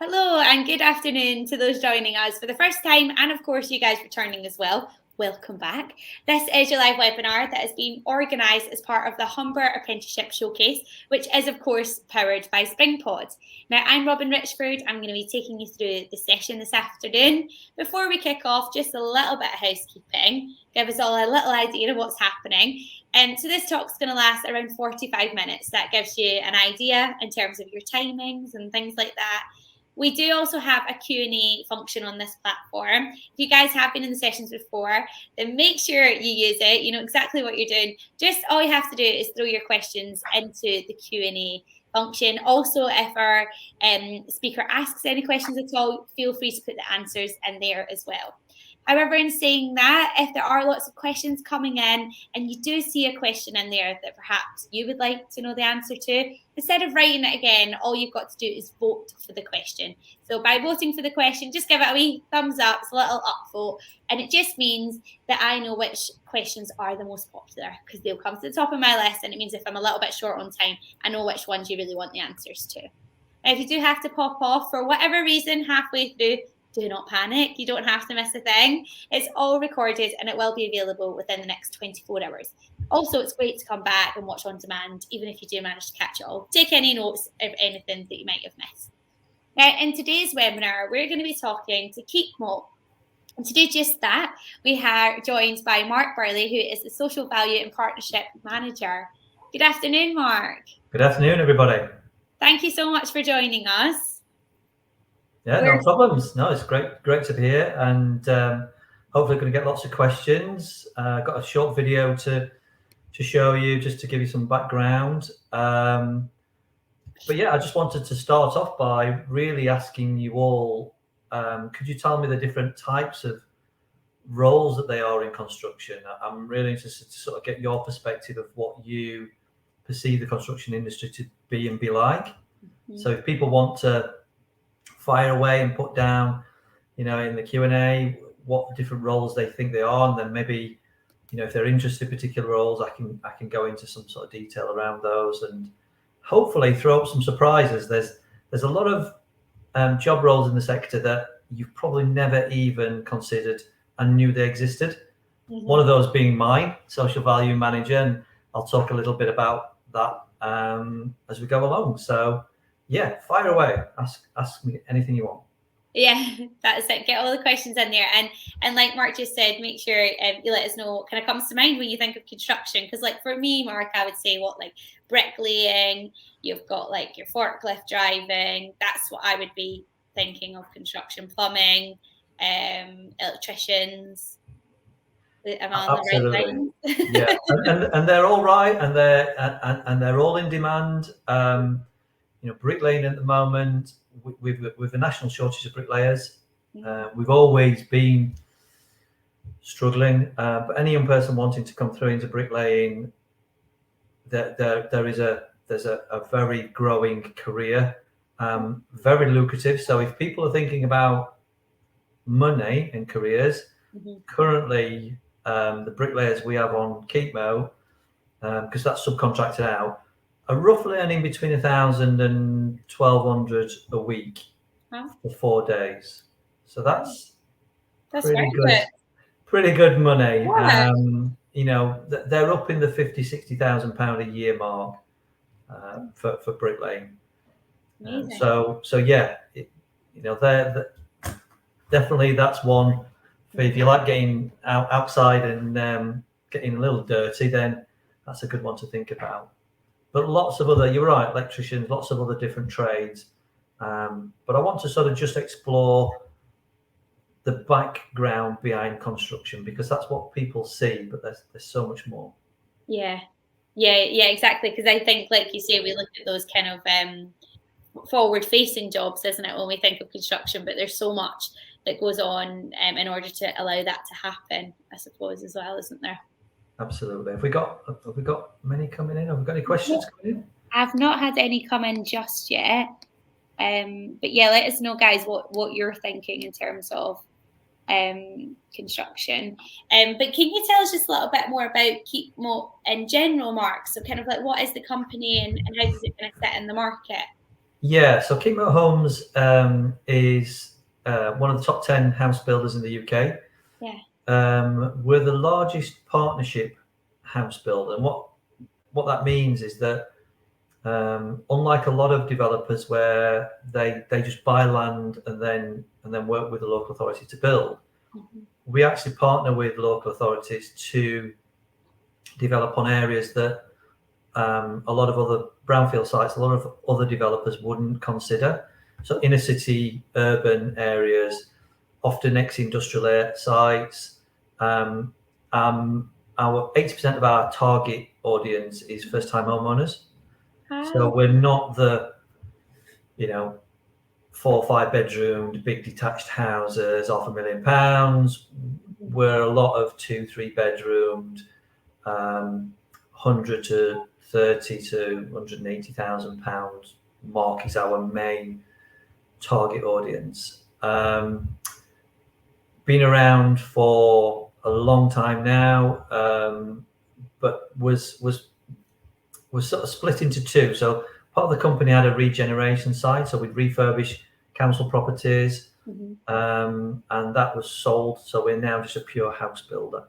Hello and good afternoon to those joining us for the first time, and of course you guys returning as well. Welcome back. This is your live webinar that has been organised as part of the Humber Apprenticeship Showcase, which is of course powered by SpringPod. Now I'm Robin Richford. I'm going to be taking you through the session this afternoon. Before we kick off, just a little bit of housekeeping, give us all a little idea of what's happening. So this talk's going to last around 45 minutes. That gives you an idea in terms of your timings and things like that. We do also have a Q&A function on this platform. If you guys have been in the sessions before, then make sure you use it. You know exactly what you're doing. Just all you have to do is throw your questions into the Q&A function. Also, if our speaker asks any questions at all, feel free to put the answers in there as well. However, in saying that, if there are lots of questions coming in and you do see a question in there that perhaps you would like to know the answer to, instead of writing it again, all you've got to do is vote for the question. So by voting for the question, just give it a wee thumbs up, it's a little upvote, and it just means that I know which questions are the most popular because they'll come to the top of my list, and it means if I'm a little bit short on time, I know which ones you really want the answers to. Now, if you do have to pop off for whatever reason halfway through, do not panic. You don't have to miss a thing. It's all recorded and it will be available within the next 24 hours. Also, it's great to come back and watch on demand, even if you do manage to catch it all. Take any notes of anything that you might have missed. Now, in today's webinar, we're going to be talking to Keepmoat. And to do just that, we are joined by Mark Burley, who is the Social Value and Partnership Manager. Good afternoon, Mark. Good afternoon, everybody. Thank you so much for joining us. Yeah, no problems. No, it's great to be here, and hopefully going to get lots of questions. Got a short video to show you, just to give you some background. But yeah, I just wanted to start off by really asking you all, could you tell me the different types of roles that they are in construction? I'm really interested to sort of get your perspective of what you perceive the construction industry to be and be like. Mm-hmm. So if people want to fire away and put down, in the Q&A, what different roles they think they are, and then maybe, if they're interested in particular roles, I can go into some sort of detail around those and hopefully throw up some surprises. There's a lot of job roles in the sector that you've probably never even considered and knew they existed. Mm-hmm. One of those being mine, Social Value Manager, and I'll talk a little bit about that as we go along. So yeah, fire away. Ask me anything you want. Yeah, that's it. Get all the questions in there, and like Mark just said, make sure you let us know what kind of comes to mind when you think of construction. Because like for me, Mark, I would say like bricklaying. You've got like your forklift driving. That's what I would be thinking of. Construction, plumbing, electricians. Am I on the right line? Yeah, and they're all right, and they're all in demand. Bricklaying at the with the national shortage of bricklayers, we've always been struggling. But any young person wanting to come through into bricklaying, there's a very growing career, very lucrative. So if people are thinking about money and careers, currently the bricklayers we have on Keepmoat, because that's subcontracted out, are roughly earning between 1,000 and 1,200 a week for 4 days. So that's pretty good money. Yeah. They're up in the 50,000-60,000 pound a year mark for bricklaying. So yeah, they're definitely, that's one for if you like getting outside and getting a little dirty, then that's a good one to think about. But lots of other, you're right, electricians, lots of other different trades. But I want to sort of just explore the background behind construction, because that's what people see, but there's so much more. Yeah, exactly. Because I think, like you say, we look at those kind of forward-facing jobs, isn't it, when we think of construction? But there's so much that goes on in order to allow that to happen, I suppose, as well, isn't there? Absolutely. Have we got many coming in? Have we got any questions coming in? I've not had any come in just yet. But yeah, let us know, guys, what you're thinking in terms of construction. But can you tell us just a little bit more about Keepmoat in general, Mark? So kind of like, what is the company and how does it kind of sit in the market? Yeah, so Keepmoat Homes is one of the top 10 house builders in the UK. Yeah. We're the largest partnership house builder. And what that means is that unlike a lot of developers where they just buy land and then work with the local authority to build, we actually partner with local authorities to develop on areas that a lot of other brownfield sites, a lot of other developers wouldn't consider. So inner city, urban areas, often ex-industrial sites. Our 80% of our target audience is first-time homeowners. So we're not the, 4 or 5 bedroomed, big detached houses, £500,000. We're a lot of 2-3 bedroomed, 100 to 30 to £180,000 mark is our main target audience. Been around for a long time now, but was sort of split into two. So part of the company had a regeneration side, so we'd refurbish council properties, and that was sold. So we're now just a pure house builder.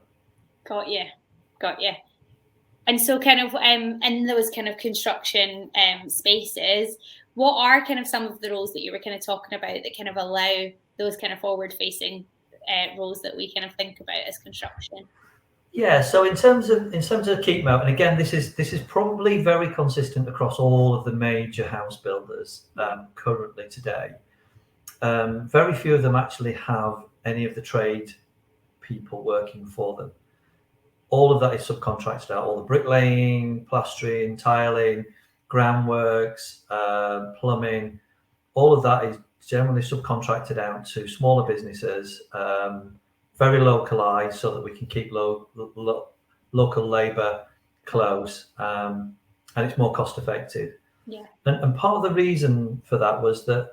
Got you. And so kind of in those kind of construction spaces, what are kind of some of the roles that you were kind of talking about that kind of allow those kind of forward-facing roles that we kind of think about as construction? Yeah, so in terms of Keepmoat, and again, this is probably very consistent across all of the major house builders currently today. Very few of them actually have any of the trade people working for them. All of that is subcontracted out. All the bricklaying, plastering, tiling, groundworks, plumbing, all of that is generally subcontracted out to smaller businesses, very localized, so that we can keep local labor close, and it's more cost effective. Yeah. And part of the reason for that was that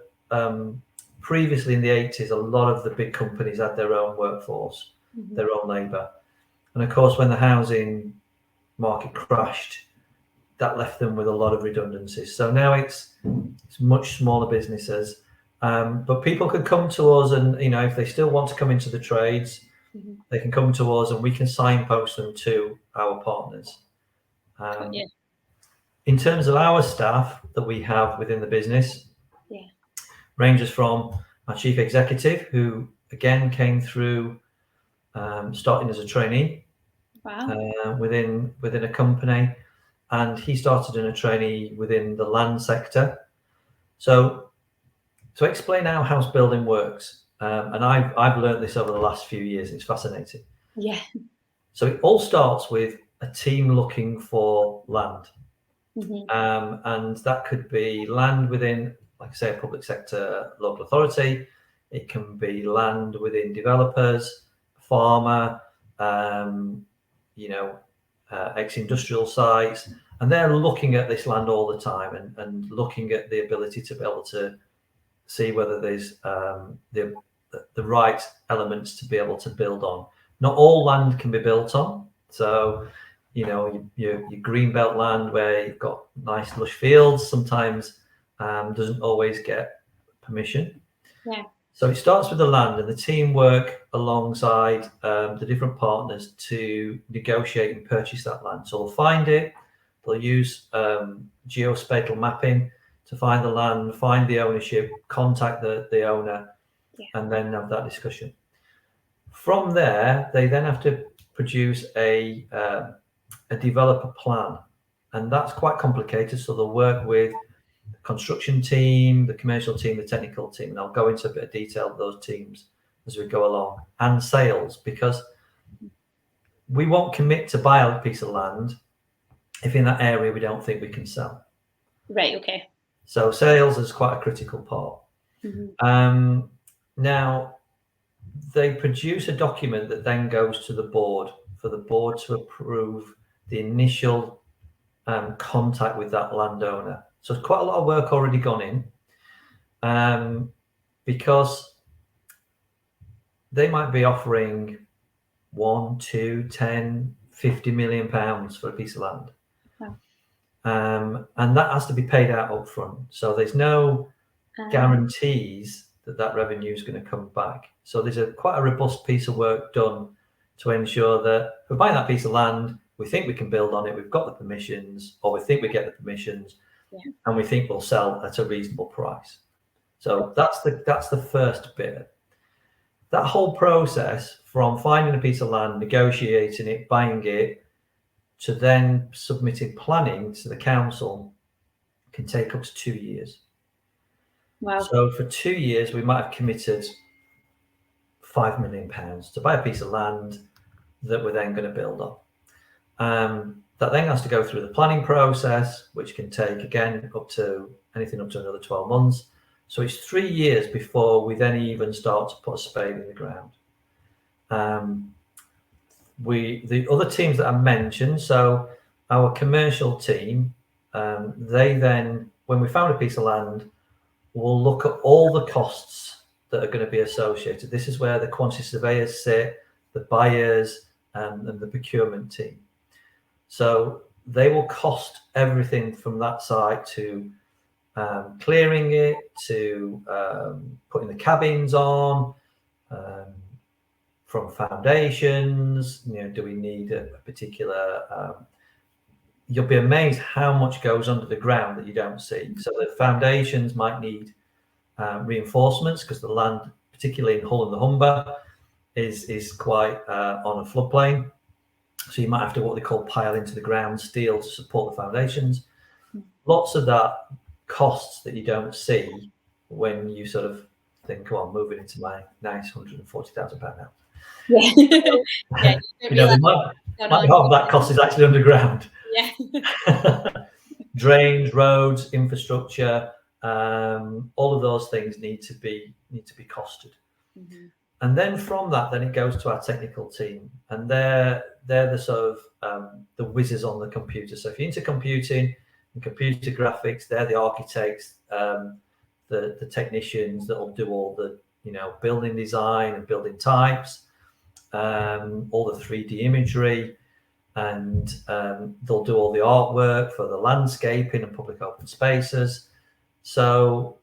previously in the 80s, a lot of the big companies had their own workforce, their own labor. And of course, when the housing market crashed, that left them with a lot of redundancies. So now it's much smaller businesses, but people could come to us, and if they still want to come into the trades, they can come to us, and we can signpost them to our partners. In terms of our staff that we have within the business, ranges from our chief executive, who again came through starting as a trainee within a company, and he started in a trainee within the land sector. So to explain how house building works, and I've learned this over the last few years, it's fascinating. Yeah. So it all starts with a team looking for land, and that could be land within, like I say, a public sector local authority. It can be land within developers, farmer, ex-industrial sites, and they're looking at this land all the time and looking at the ability to be able to see whether there's the right elements to be able to build on. Not all land can be built on. So, your greenbelt land where you've got nice lush fields sometimes doesn't always get permission. Yeah. So it starts with the land, and the team work alongside the different partners to negotiate and purchase that land. So they'll find it, they'll use geospatial mapping to find the land, find the ownership, contact the owner, and then have that discussion. From there, they then have to produce a developer plan, and that's quite complicated. So they'll work with the construction team, the commercial team, the technical team, and I'll go into a bit of detail of those teams as we go along, and sales, because we won't commit to buy a piece of land if in that area we don't think we can sell. Right. Okay. So sales is quite a critical part. Now, they produce a document that then goes to the board for the board to approve the initial contact with that landowner. So it's quite a lot of work already gone in, because they might be offering 1, 2, 10, 50 million pounds for a piece of land. Wow. and that has to be paid out up front. So there's no guarantees that revenue is going to come back. So there's quite a robust piece of work done to ensure that if we're buying that piece of land, we think we can build on it, we've got the permissions, or we think we get the permissions, and we think we'll sell at a reasonable price. So that's the first bit. That whole process from finding a piece of land, negotiating it, buying it, to then submitting planning to the council can take up to 2 years. Wow. So for 2 years, we might have committed £5 million to buy a piece of land that we're then going to build on. That then has to go through the planning process, which can take, again, anything up to another 12 months. So it's 3 years before we then even start to put a spade in the ground. The other teams that I mentioned, so our commercial team, they then, when we found a piece of land, will look at all the costs that are going to be associated. This is where the quantity surveyors sit, the buyers, and the procurement team. So they will cost everything from that site to clearing it, to putting the cabins on, from foundations. Do we need a particular? You'll be amazed how much goes under the ground that you don't see. So the foundations might need reinforcements because the land, particularly in Hull and the Humber, is quite on a floodplain. So you might have to what they call pile into the ground steel to support the foundations. Lots of that costs that you don't see when you sort of think, "Oh, I'm moving into my nice £140,000 house." Yeah. They might half of that cost is actually underground. Yeah. Drains, roads, infrastructure, all of those things need to be costed. Mm-hmm. And then from that, then it goes to our technical team, and they're the sort of the whizzes on the computer. So if you're into computing and computer graphics, they're the architects, the technicians that will do all the building design and building types, all the 3D imagery, and they'll do all the artwork for the landscaping and public open spaces. So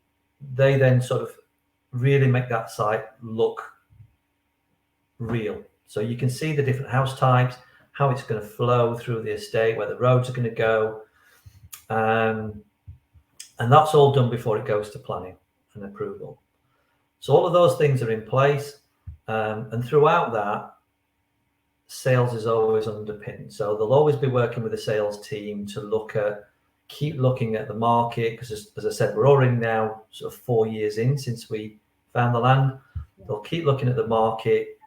they then sort of really make that site look real. So you can see the different house types, how it's going to flow through the estate, where the roads are going to go. And that's all done before it goes to planning and approval. So all of those things are in place. And throughout that, sales is always underpinned. So they'll always be working with the sales team to keep looking at the market, because as I said, we're already now sort of 4 years in since we found the land. They'll keep looking at the market,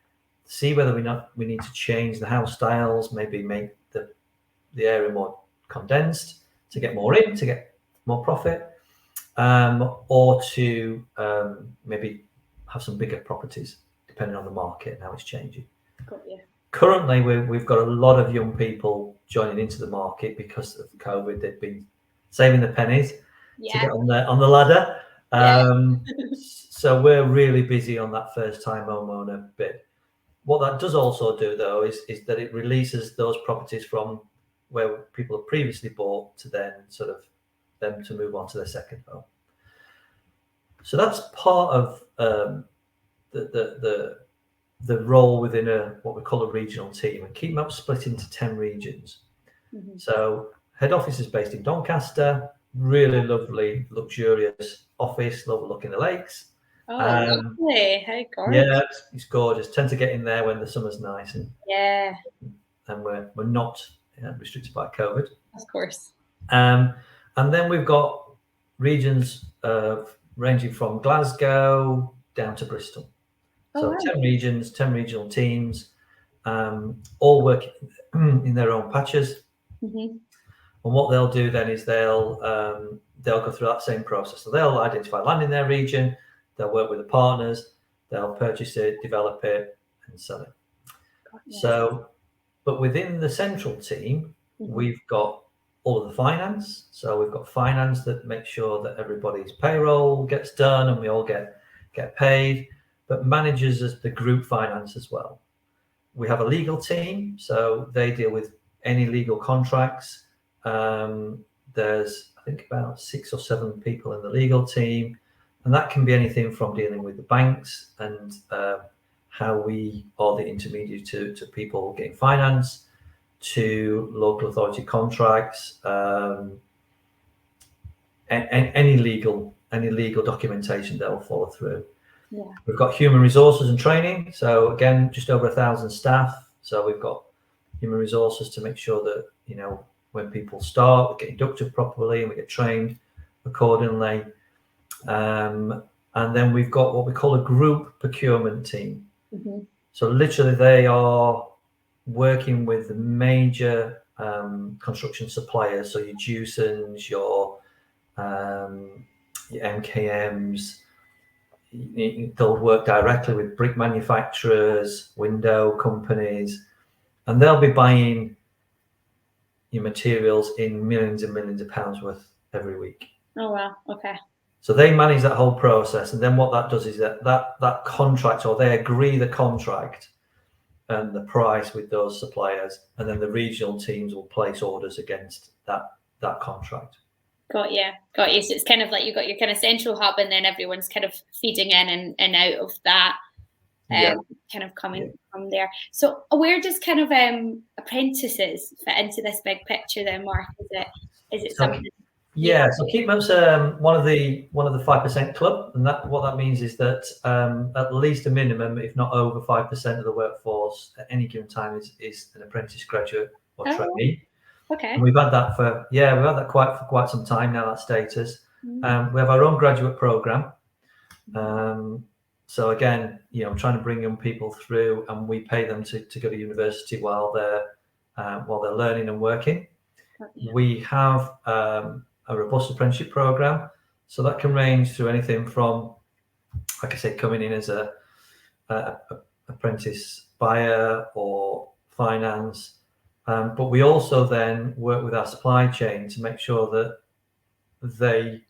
see whether we need to change the house styles, maybe make the area more condensed to get more in, to get more profit, or to maybe have some bigger properties, depending on the market and how it's changing. Got you. Currently, we've got a lot of young people joining into the market because of COVID. They've been saving the pennies to get on the ladder. So we're really busy on that first-time homeowner bit. What that does also do, though, is that it releases those properties from where people have previously bought to then sort of them to move on to their second home. So that's part of the role within what we call a regional team. And Keepmoat split into 10 regions. Mm-hmm. So head office is based in Doncaster, really lovely, luxurious office, overlooking the lakes. Oh, lovely. How gorgeous. Yeah, it's gorgeous. Tend to get in there when the summer's nice. And we're not restricted by COVID. Of course. And then we've got regions ranging from Glasgow down to Bristol. So 10 regions, 10 regional teams, all working in their own patches. Mm-hmm. And what they'll do then is they'll go through that same process. So they'll identify land in their region, they'll work with the partners, they'll purchase it, develop it, and sell it. So, but within the central team, mm-hmm. we've got all of the finance. So we've got finance that makes sure that everybody's payroll gets done and we all get paid, but manages as the group finance as well. We have a legal team, so they deal with any legal contracts. there's, I think, about 6 or 7 people in the legal team, and that can be anything from dealing with the banks and how we are the intermediary to people getting finance, to local authority contracts, any legal documentation they'll follow through. Yeah. We've got human resources and training. So again, just over 1,000 staff. So we've got human resources to make sure that, you know, when people start, we get inducted properly and we get trained accordingly. And then we've got what we call a group procurement team. Mm-hmm. So literally they are working with the major construction suppliers. So your Dewsons, your MKMs, they'll work directly with brick manufacturers, window companies, and they'll be buying your materials in millions and millions of pounds worth every week. Oh, wow. Okay. So they manage that whole process. And then what that does is that contract, or they agree the contract and the price with those suppliers, and then the regional teams will place orders against that contract. Got you. So it's kind of like you've got your kind of central hub, and then everyone's kind of feeding in and out of that, kind of coming from there. So where does kind of apprentices fit into this big picture then, Mark? Is it something? Yeah, so Keepmoat's one of the 5% club, and what that means is that at least a minimum, if not over 5% of the workforce at any given time is an apprentice, graduate, or trainee. Okay. And we've had that for quite some time now, that status. We have our own graduate program. So again, you know, trying to bring young people through, and we pay them to go to university while they're learning and working. We have a robust apprenticeship program, so that can range through anything from, like I say, coming in as a apprentice buyer or finance. But we also then work with our supply chain to make sure that they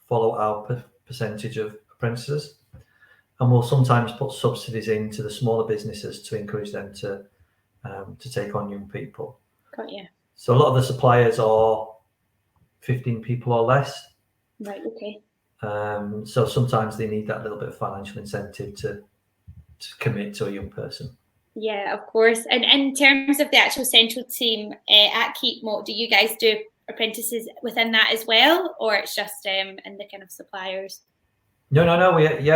follow our percentage of apprentices, and we'll sometimes put subsidies into the smaller businesses to encourage them to take on young people. Got you. So a lot of the suppliers are 15 people or less. Right. Okay. So sometimes they need that little bit of financial incentive to commit to a young person. Yeah, of course. And in terms of the actual central team at Keepmoat, do you guys do apprentices within that as well, or it's just in the kind of suppliers? No.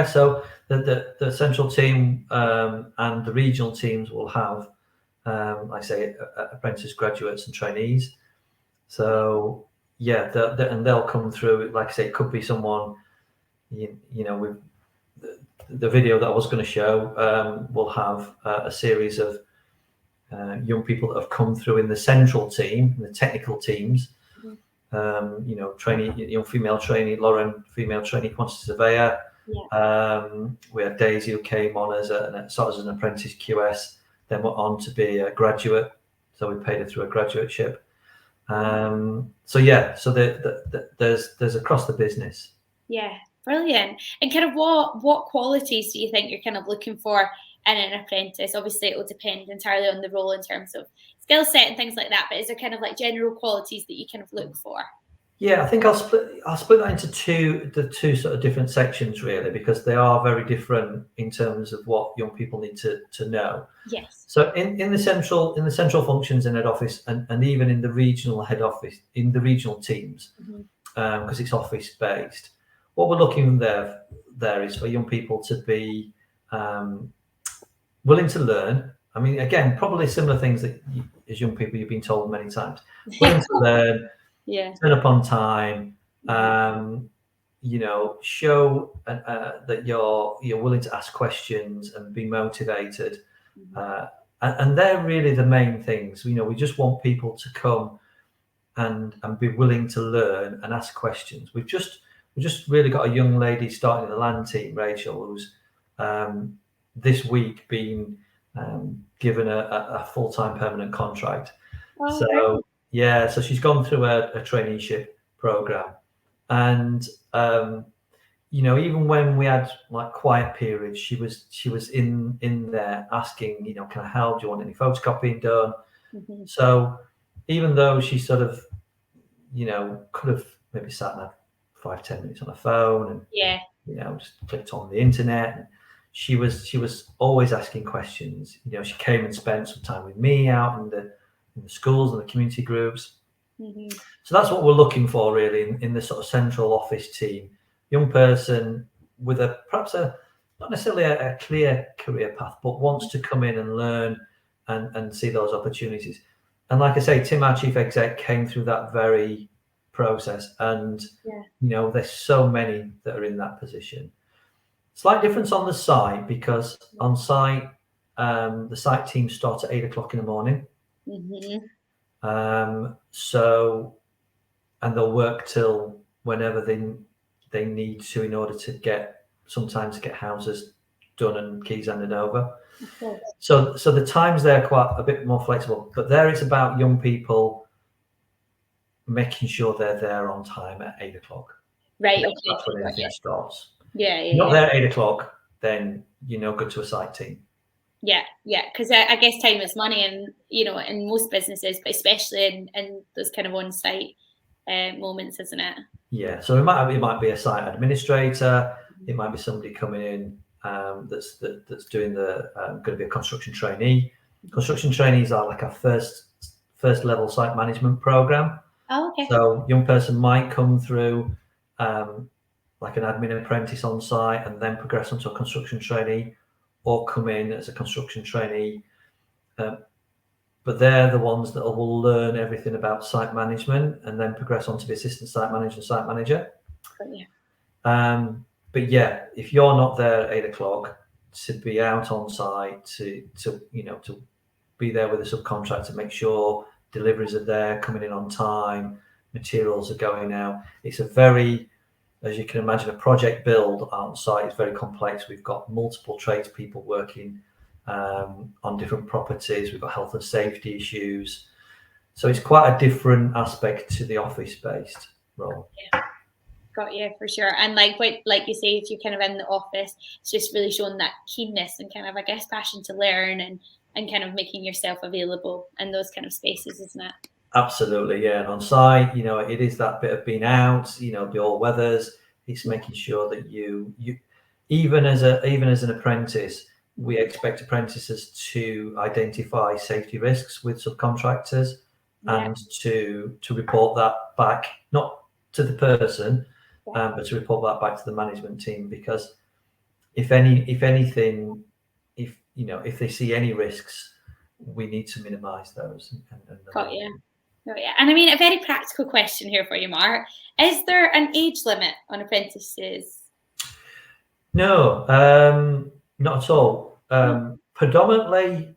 So the central team and the regional teams will have, like I say, apprentice, graduates, and trainees. So yeah, and they'll come through. Like I say, it could be someone, you know, with the video that I was going to show will have a series of young people that have come through in the central team, in the technical teams. You know, trainee, young female trainee, Lauren, female trainee quantity surveyor. Yeah. We had Daisy, who came on as an apprentice QS, then went on to be a graduate. So we paid her through a graduateship. So there's across the business. Yeah, brilliant. And kind of what qualities do you think you're kind of looking for in an apprentice? Obviously, it will depend entirely on the role in terms of skill set and things like that. But is there kind of like general qualities that you kind of look for? Yeah, I think I'll split that into the two sort of different sections, really, because they are very different in terms of what young people need to know. Yes. So in the central functions in head office, and even in the regional head office, in the regional teams, because it's office based, what we're looking there is for young people to be willing to learn. I mean, again, probably similar things that as young people you've been told many times. Willing to learn. Yeah. Turn up on time. You know, show that you're willing to ask questions and be motivated. And they're really the main things. You know, we just want people to come and be willing to learn and ask questions. We've just really got a young lady starting in the land team, Rachel, who's this week been given a full-time permanent contract. Oh, so okay. Yeah, so she's gone through a traineeship program, and you know, even when we had like quiet periods, she was in there asking, you know, can I help? Do you want any photocopying done? So even though she's sort of, could have maybe sat there 5-10 minutes on the phone and just clicked on the internet. And she was always asking questions. She came and spent some time with me out in the schools and the community groups. Mm-hmm. So that's what we're looking for really in the sort of central office team. Young person with perhaps not necessarily a clear career path, but wants to come in and learn and see those opportunities. And like I say, Tim, our chief exec, came through that very process, and there's so many that are in that position. Slight difference on the site, because on site the site team starts at 8 o'clock in the morning. Mm-hmm. And they'll work till whenever they need to, in order to sometimes get houses done and keys handed over. So the times there are quite a bit more flexible, but there it's about young people making sure they're there on time at 8 o'clock. Right. Okay. That's when everything starts. Yeah. Not there at 8 o'clock, then you're no good to a site team. Yeah. Because I guess time is money, and in most businesses, but especially in those kind of on-site moments, isn't it? Yeah. So it might be a site administrator. It might be somebody coming in that's doing going to be a construction trainee. Construction trainees are like a first level site management program. Oh, okay. So young person might come through like an admin apprentice on site and then progress onto a construction trainee, or come in as a construction trainee. But they're the ones that will learn everything about site management and then progress on to the assistant site manager and site manager. But yeah, if you're not there at 8 o'clock, to be out on site, to be there with a subcontractor, make sure deliveries are there, coming in on time, materials are going out. It's a very, as you can imagine, a project build on site is very complex. We've got multiple tradespeople working on different properties. We've got health and safety issues. So it's quite a different aspect to the office-based role. Yeah. Got you, for sure. And like you say, if you're kind of in the office, it's just really showing that keenness and kind of, I guess, passion to learn and kind of making yourself available in those kind of spaces, isn't it? Absolutely, yeah. And on site, it is that bit of being out, the all weathers. It's making sure that you even as an apprentice, we expect apprentices to identify safety risks with subcontractors and to report that back, not to the person, but to report that back to the management team, because if anything, if they see any risks, we need to minimise those. Got you. And I mean, a very practical question here for you, Mark. Is there an age limit on apprentices? No, not at all. Predominantly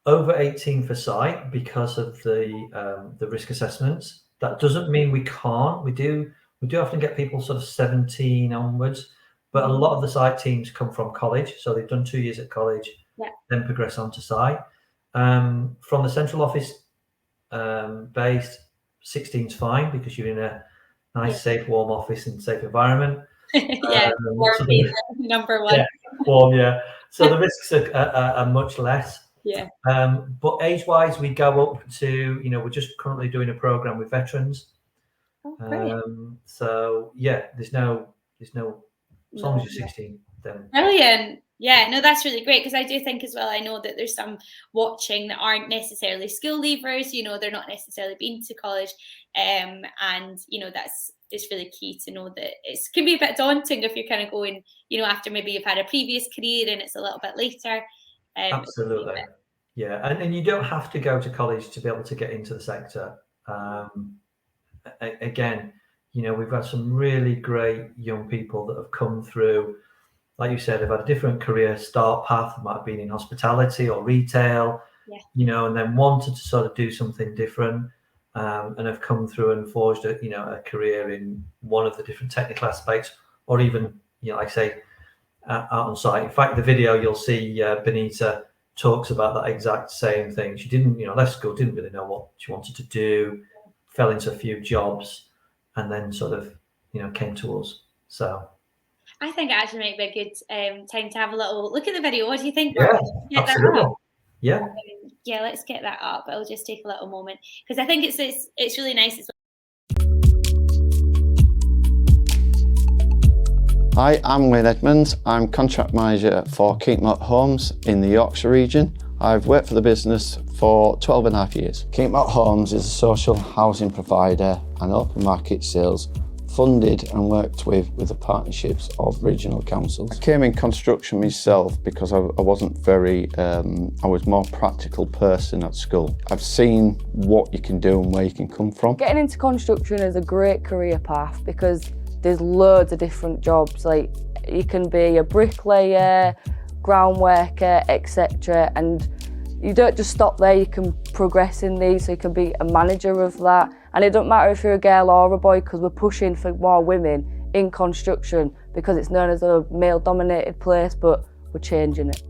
over 18 for site because of the risk assessments. That doesn't mean we can't. We do often get people sort of 17 onwards, but a lot of the site teams come from college, so they've done 2 years at college, then progress on to site. From the central office based, 16's fine because you're in a nice, safe, warm office and safe environment. Warm number one. Warm, so the risks are much less. But age-wise, we go up to, we're just currently doing a program with veterans. So there's no, as long as you're 16, then. Brilliant. Yeah, no, that's really great, because I do think as well, I know that there's some watching that aren't necessarily school leavers, they're not necessarily been to college, and that's it's really key to know that it can be a bit daunting if you're kind of going, after maybe you've had a previous career and it's a little bit later. Absolutely. Yeah, and you don't have to go to college to be able to get into the sector. Again, we've had some really great young people that have come through. Like you said, they've had a different career start path. Might have been in hospitality or retail, and then wanted to sort of do something different, and have come through and forged a career in one of the different technical aspects, or even, like I say, out on site. In fact, the video you'll see, Benita talks about that exact same thing. She didn't, left school, didn't really know what she wanted to do, fell into a few jobs, and then sort of, came to us. So I think it actually might be a good time to have a little look at the video. What do you think? Yeah, absolutely. Yeah. Yeah, let's get that up. It'll just take a little moment because I think it's really nice as well. Hi, I'm Wayne Edmonds. I'm contract manager for Keepmoat Homes in the Yorkshire region. I've worked for the business for 12 and a half years. Keepmoat Homes is a social housing provider and open market sales funded and worked with the partnerships of regional councils. I came in construction myself because I wasn't very, I was more practical person at school. I've seen what you can do and where you can come from. Getting into construction is a great career path because there's loads of different jobs. Like you can be a bricklayer, ground worker, etc. And you don't just stop there, you can progress in these, so you can be a manager of that. And it doesn't matter if you're a girl or a boy because we're pushing for more women in construction because it's known as a male-dominated place, but we're changing it.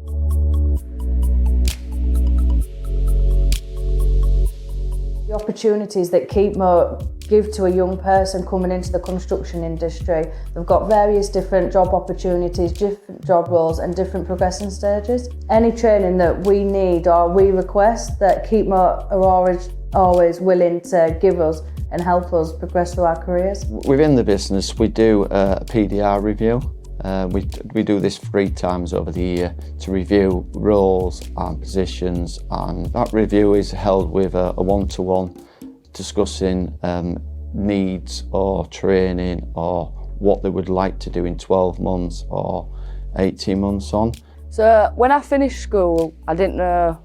The opportunities that Keepmoat give to a young person coming into the construction industry, they've got various different job opportunities, different job roles and different progression stages. Any training that we need or we request, that Keepmoat are always willing to give us and help us progress through our careers. Within the business we do a PDR review. We do this 3 times over the year to review roles and positions, and that review is held with a one-to-one discussing needs or training or what they would like to do in 12 months or 18 months on. So when I finished school, I didn't know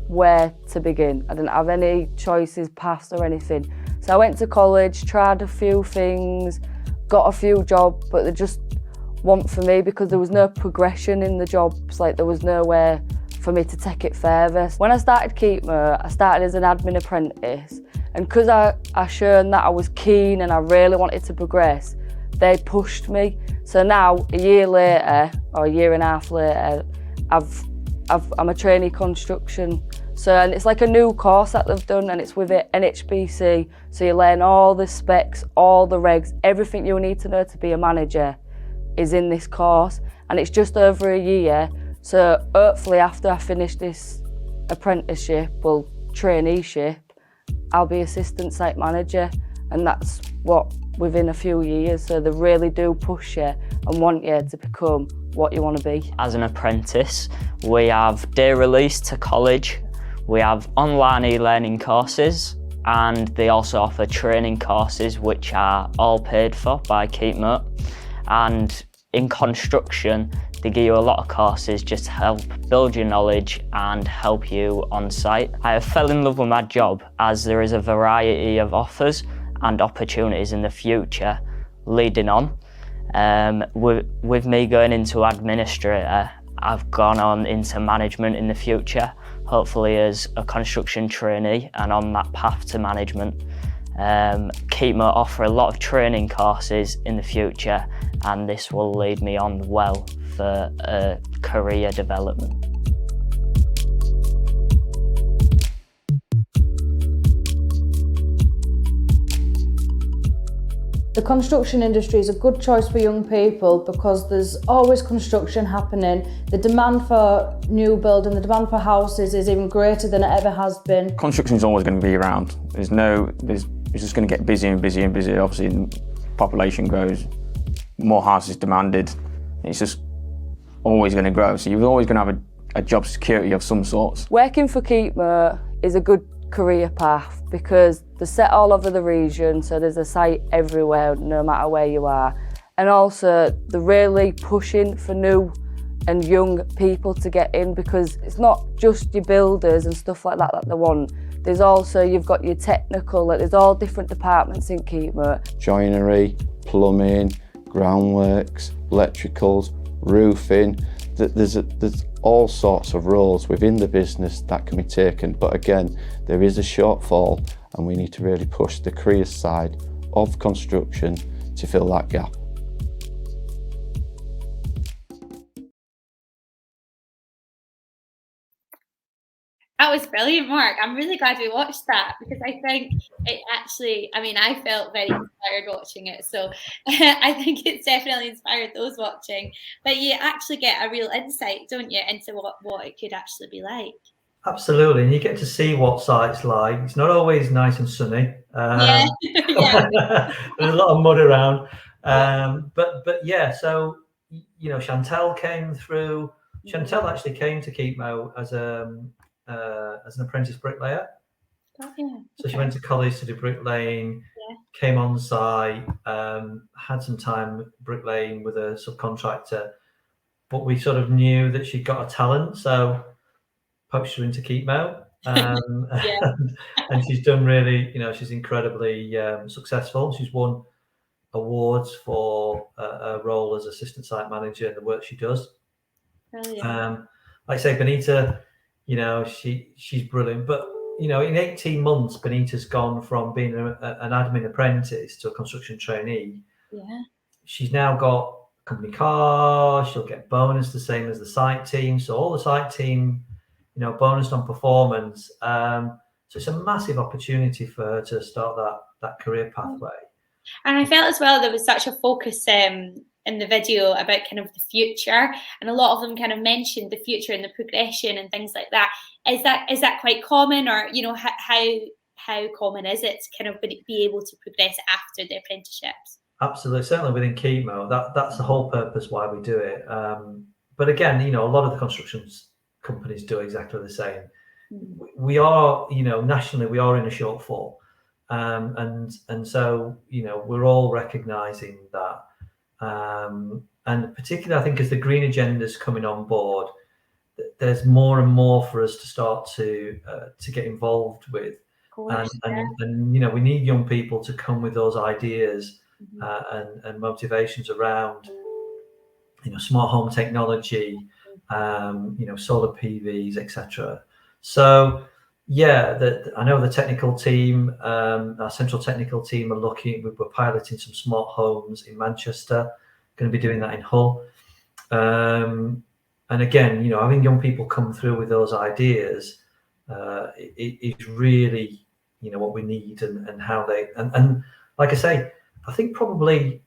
where to begin. I didn't have any choices past or anything. So I went to college, tried a few things, got a few jobs, but they just weren't for me because there was no progression in the jobs, like there was nowhere for me to take it further. When I started Keepmoat, I started as an admin apprentice, and because I shown that I was keen and I really wanted to progress, they pushed me. So now, a year later, or a year and a half later, I'm a trainee construction. So, and it's like a new course that they've done, and it's with it NHBC. So you learn all the specs, all the regs, everything you need to know to be a manager is in this course, and it's just over a year. So hopefully after I finish this apprenticeship, well, traineeship, I'll be assistant site manager, and that's what within a few years. So they really do push you and want you to become what you want to be. As an apprentice, we have day release to college, we have online e-learning courses, and they also offer training courses which are all paid for by Keepmoat. And in construction, they give you a lot of courses just to help build your knowledge and help you on site. I fell in love with my job as there is a variety of offers and opportunities in the future leading on. With me going into administrator, I've gone on into management in the future, hopefully as a construction trainee and on that path to management. Keepmoat offer a lot of training courses in the future, and this will lead me on well for career development. The construction industry is a good choice for young people because there's always construction happening. The demand for new build and the demand for houses is even greater than it ever has been. Construction is always going to be around. It's just going to get busier and busier and busier. Obviously, population grows, more houses demanded. It's just always going to grow. So you're always going to have a job security of some sorts. Working for Keepmoat is a good career path because they're set all over the region, so there's a site everywhere, no matter where you are. And also, they're really pushing for new and young people to get in because it's not just your builders and stuff like that they want. There's also, you've got your technical, like there's all different departments in Keepmoat. Joinery, plumbing, groundworks, electricals, roofing. There's all sorts of roles within the business that can be taken, but again, there is a shortfall and we need to really push the career side of construction to fill that gap. That was brilliant, Mark. I'm really glad we watched that because I think it actually, I felt very inspired watching it. So I think it's definitely inspired those watching. But you actually get a real insight, don't you, into what it could actually be like. Absolutely, and you get to see what site's like. It's not always nice and sunny. Yeah. There's a lot of mud around. But yeah, so Chantel came through. Chantel actually came to Keepmoat as an apprentice bricklayer. Oh, yeah. So she went to college to do bricklaying. Yeah. Came on site, had some time bricklaying with a subcontractor, but we sort of knew that she'd got a talent, so poached her into Keepmoat. And she's done really, she's incredibly successful. She's won awards for a role as assistant site manager and the work she does. Brilliant. Like I say, Benita, she's brilliant. But in 18 months, Benita's gone from being an admin apprentice to a construction trainee. Yeah. She's now got a company car. She'll get bonus the same as the site team. So all the site team, bonused on performance. So it's a massive opportunity for her to start that career pathway. And I felt as well there was such a focus in the video about kind of the future, and a lot of them kind of mentioned the future and the progression and things like that. Is that quite common, or how common is it to kind of be able to progress after the apprenticeships? Absolutely, certainly within Keepmoat, that's the whole purpose why we do it. But again, a lot of the construction companies do exactly the same. We are, nationally, we are in a shortfall. And so, we're all recognizing that. And particularly, I think, as the green agenda is coming on board, there's more and more for us to start to get involved with. And we need young people to come with those ideas and motivations around, smart home technology, solar PVs, etc. So, I know the technical team, our central technical team we're piloting some smart homes in Manchester, going to be doing that in Hull. And again, having young people come through with those ideas is really, what we need and how they, and like I say, I think probably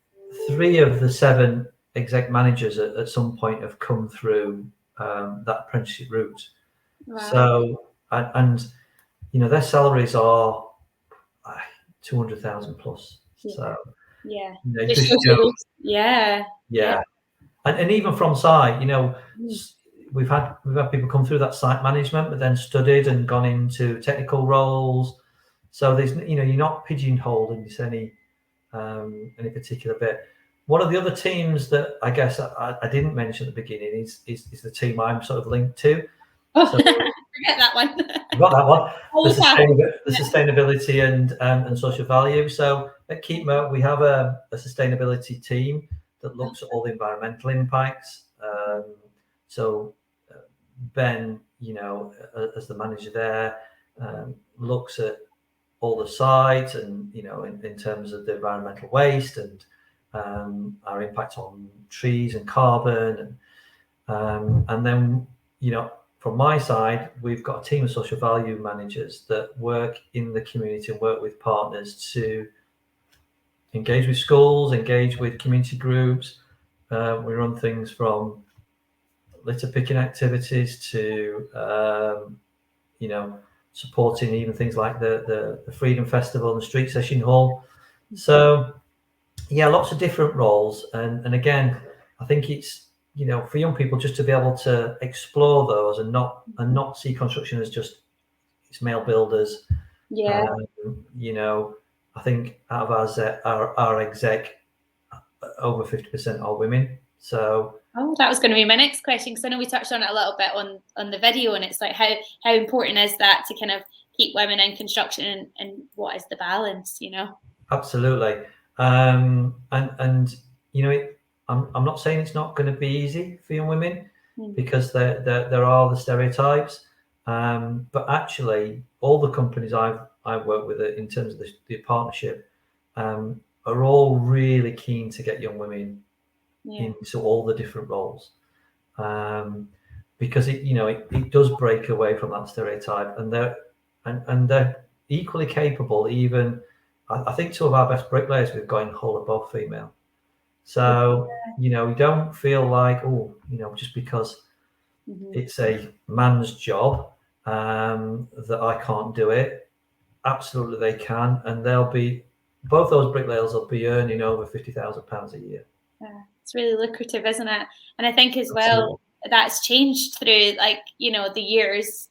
3 of the 7 exec managers at some point have come through that apprenticeship route. Wow. So, and their salaries are 200,000 plus. So and even from site, we've had people come through that site management, but then studied and gone into technical roles. So there's you're not pigeonholed into any particular bit. One of the other teams that I guess I didn't mention at the beginning is the team I'm sort of linked to. So, forget that one. Got that one. The sustainability and social value. So at Keepmoat, we have a sustainability team that looks at all the environmental impacts. So Ben, as the manager there, looks at all the sites and in terms of the environmental waste and our impact on trees and carbon, and then from my side, we've got a team of social value managers that work in the community and work with partners to engage with schools, engage with community groups. We run things from litter picking activities to supporting even things like the Freedom Festival and the Street Session Hall. So lots of different roles, and again, I think it's for young people just to be able to explore those and not see construction as just it's male builders. I think out of our exec, over 50% are women. So that was going to be my next question, because I know we touched on it a little bit on the video, and it's like how important is that to kind of keep women in construction, and what is the balance? Absolutely. And I'm not saying it's not going to be easy for young women, because there are the stereotypes, but actually all the companies I've worked with in terms of the partnership are all really keen to get young women into all the different roles, because it does break away from that stereotype, and they're equally capable. Even I think 2 of our best bricklayers we've got in Hull are both female. So, we don't feel like, just because it's a man's job, that I can't do it. Absolutely, they can, and both those bricklayers will be earning over £50,000 a year. Yeah, it's really lucrative, isn't it? And I think as Absolutely. well that's changed through the years,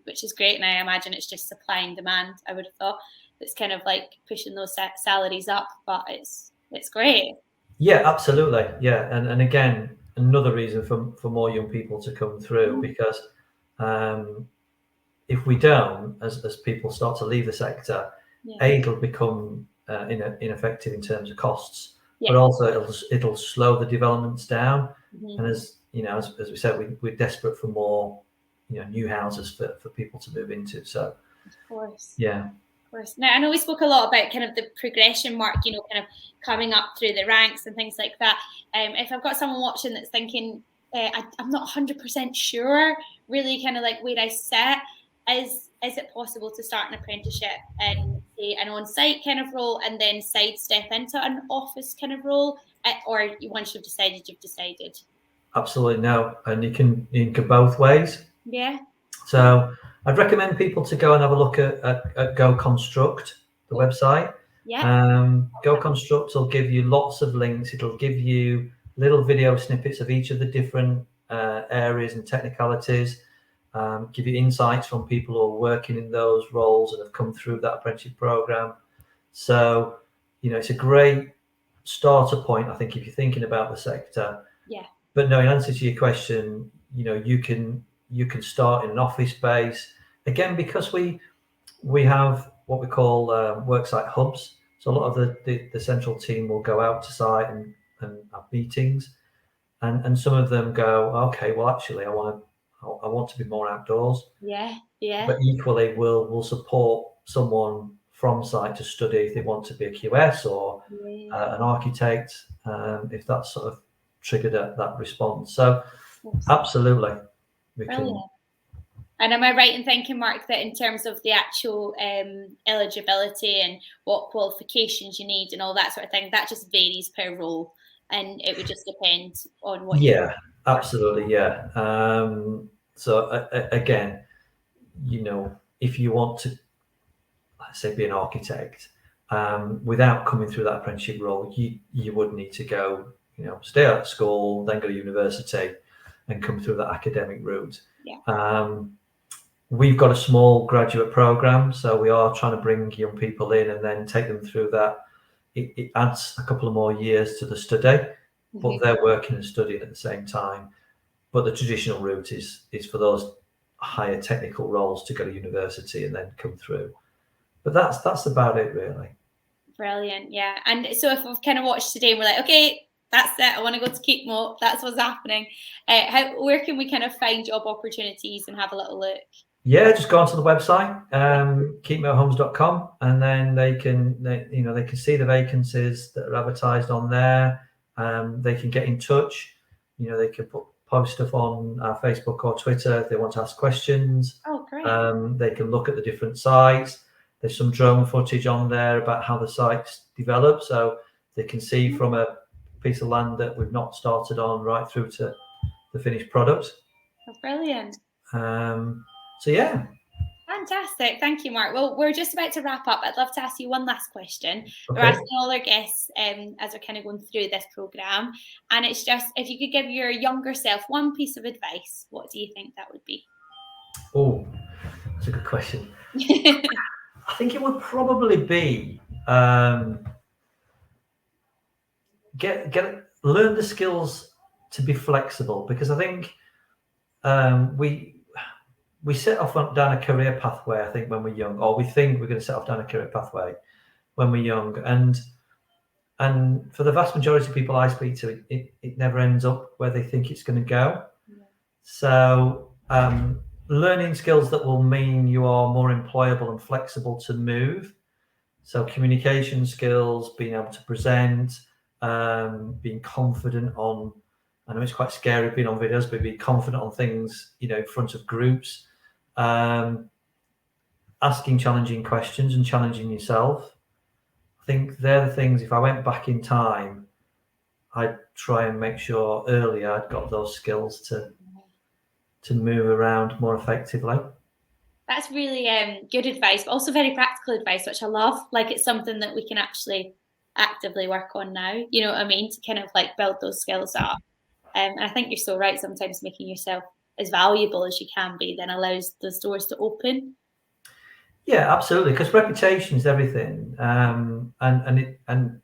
which is great. And I imagine it's just supply and demand. I would have thought it's kind of like pushing those salaries up, but it's great. Yeah, absolutely. Yeah, and again, another reason for more young people to come through, because if we don't, as people start to leave the sector, it'll become ineffective in terms of costs, but also it'll slow the developments down. And as you know, as we said, we're desperate for more new houses for people to move into. So of course. Yeah. Now, I know we spoke a lot about kind of the progression, Mark, kind of coming up through the ranks and things like that. If I've got someone watching that's thinking, I'm not 100% sure really kind of like where I sit, is it possible to start an apprenticeship in, say, an on-site kind of role and then sidestep into an office kind of role? Or once you've decided? Absolutely no. And you can go both ways. Yeah. So I'd recommend people to go and have a look at Go Construct, the website. Yeah. Go Construct will give you lots of links. It'll give you little video snippets of each of the different areas and technicalities, give you insights from people who are working in those roles and have come through that apprenticeship program. So, it's a great starter point, I think, if you're thinking about the sector. Yeah. But no, in answer to your question, you can start in an office space. Again, because we have what we call worksite hubs. So a lot of the central team will go out to site and have meetings, and some of them go, okay, well, actually, I want to be more outdoors. Yeah. But equally, we'll support someone from site to study if they want to be a QS or an architect, if that's sort of triggered that response. So absolutely, we can. And am I right in thinking, Mark, that in terms of the actual eligibility and what qualifications you need and all that sort of thing, that just varies per role, and it would just depend on what? Yeah, absolutely. Yeah. So again, if you want to, let's say, be an architect, without coming through that apprenticeship role, you would need to go, stay out of school, then go to university, and come through that academic route. Yeah. We've got a small graduate program, so we are trying to bring young people in and then take them through that. It adds a couple of more years to the study, but they're working and studying at the same time. But the traditional route is for those higher technical roles to go to university and then come through. But that's about it, really. Brilliant, yeah. And so if we've kind of watched today and we're like, okay, that's it, I want to go to Keepmoat, that's what's happening. Where can we kind of find job opportunities and have a little look? Yeah, just go onto the website, keepmoathomes.com, and then they can see the vacancies that are advertised on there. They can get in touch. They can post stuff on Facebook or Twitter if they want to ask questions. Oh, great. They can look at the different sites. There's some drone footage on there about how the sites develop, so they can see from a piece of land that we've not started on right through to the finished product. Oh, brilliant. So yeah. Fantastic. Thank you, Mark. Well, we're just about to wrap up. I'd love to ask you one last question. Okay. We're asking all our guests as we're kind of going through this programme. And it's just, if you could give your younger self one piece of advice, what do you think that would be? Oh, that's a good question. I think it would probably be learn the skills to be flexible, because I think we set off down a career pathway, I think, when we're young, or we think we're going to set off down a career pathway when we're young. And for the vast majority of people I speak to, it never ends up where they think it's going to go. Yeah. So learning skills that will mean you are more employable and flexible to move. So communication skills, being able to present, being confident on, I know it's quite scary being on videos, but being confident on things, in front of groups, asking challenging questions and challenging yourself. I think they're the things, if I went back in time, I'd try and make sure earlier I'd got those skills to move around more effectively. That's really good advice, but also very practical advice, which I love. Like, it's something that we can actually actively work on now, you know what I mean, to kind of like build those skills up. And I think you're so right. Sometimes making yourself as valuable as you can be then allows those doors to open. Yeah, absolutely. Because reputation is everything, and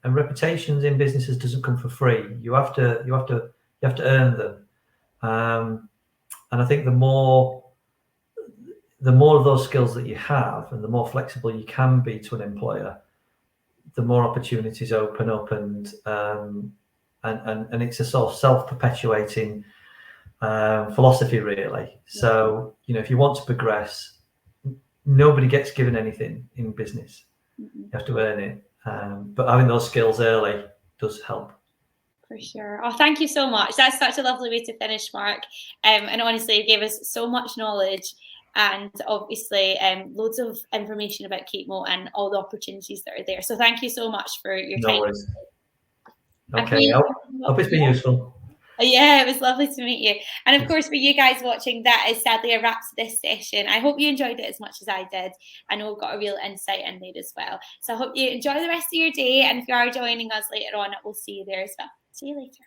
reputations in businesses doesn't come for free. You have to earn them. And I think the more of those skills that you have, and the more flexible you can be to an employer, the more opportunities open up, and it's a sort of self-perpetuating philosophy, really. So, you know, if you want to progress, nobody gets given anything in business. You have to earn it. But having those skills early does help. For sure. Oh, thank you so much. That's such a lovely way to finish, Mark. And honestly, you gave us so much knowledge, and obviously loads of information about Keepmoat and all the opportunities that are there. So thank you so much for your time. No worries. Okay, I hope it's been useful. Yeah, it was lovely to meet you. And of course, for you guys watching, that is sadly a wrap to this session. I hope you enjoyed it as much as I did. I know we've got a real insight in there as well. So I hope you enjoy the rest of your day. And if you are joining us later on, we'll see you there as well. See you later.